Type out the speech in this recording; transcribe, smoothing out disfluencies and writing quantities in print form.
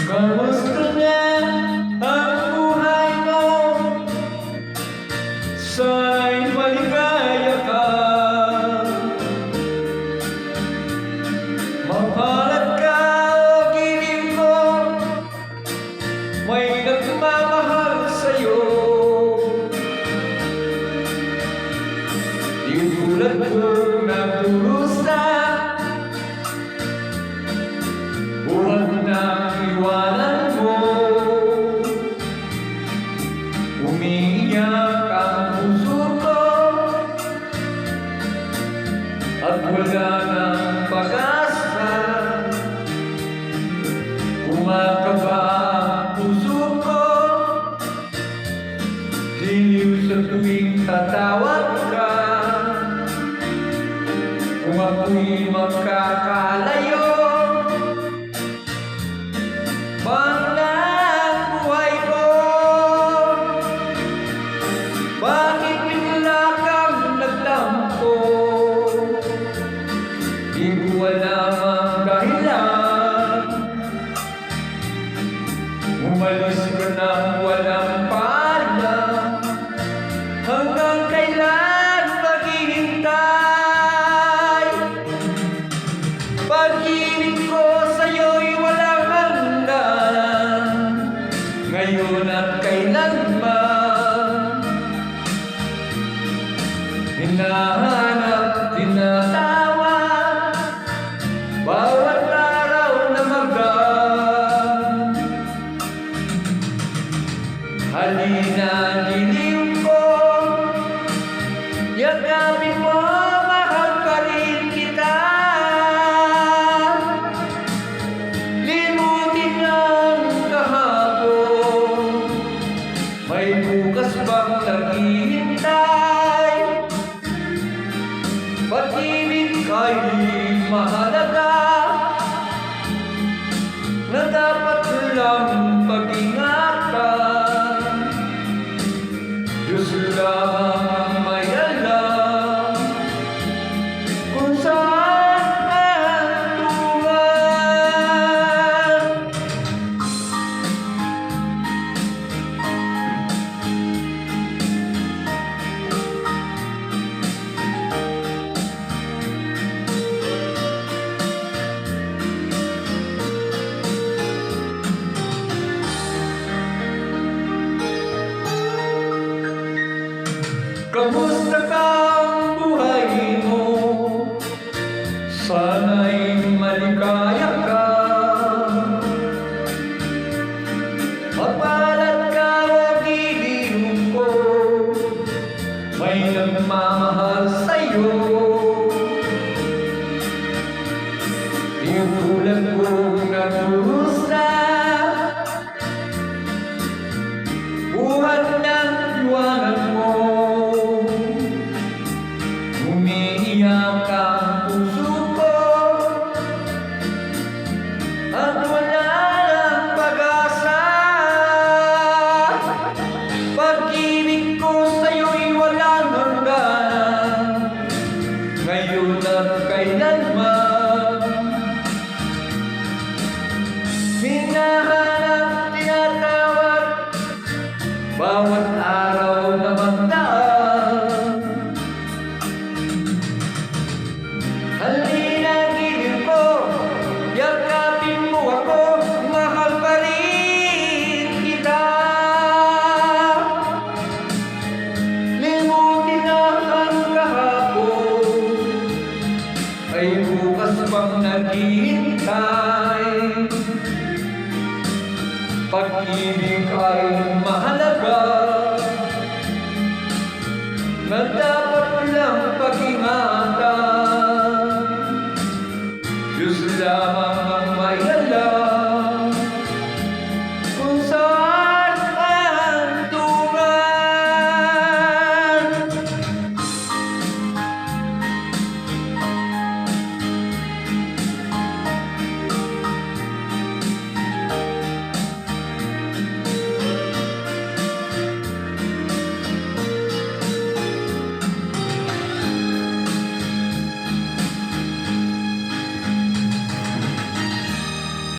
Kamusta na ang buhay mo? Sana'y maligaya ka. Mapalad ka o giling ko, may nagmamahal sa'yo. Yung tulad kong nagdurusa, buhat ng iwanan mo. Umiiyak ang puso ko, at wala ng pag-asa. Kumakaba ang puso ko, giliw sa tuwing tatawag ka. Kung ako'y magkakalayo, banglang buhay ko. Bakit bigla kang nagtampo? Di ko alam ang dahilan. Umalis ka nang walang paalam. Hanggang kailan maghihintay? Pag-ibig ko sa'yo'y walang hanggan, ngayon at kailanman. Hinahanap, tinatawag, bawat araw na magang. Halina, lilim ko, yakapin mo, mahal pa rin kita. Limutin ang kahapon, may bukas bang naghihintay? Pag-ibig ay mahalaga, na dapat lang pag-ingatan. Diyos lang ang may alam kung saan ang tungan. Kamusta ka ang buhay mo? Sana'y maligaya ka. Mapalad ka o giliw ko, may nagmamahal sa'yo. Yung tulad kong nagdurusa, buhat ng iwanan mo. Umiiyak ang puso ko, at wala ng pag-asa. Pag-ibig ko sa'yo'y walang hanggan, ngayon at kailanman. Hinahanap, tinatawag, bawat araw na magdaan. Halina, giliw ko, yakapin mo ako, mahal pa rin kita. Limutin na ang kahapon, ay bukas pang naghihintay. Pag-ibig ay mahalaga, na dapat lang pag-ingatan. Diyos lamang ang may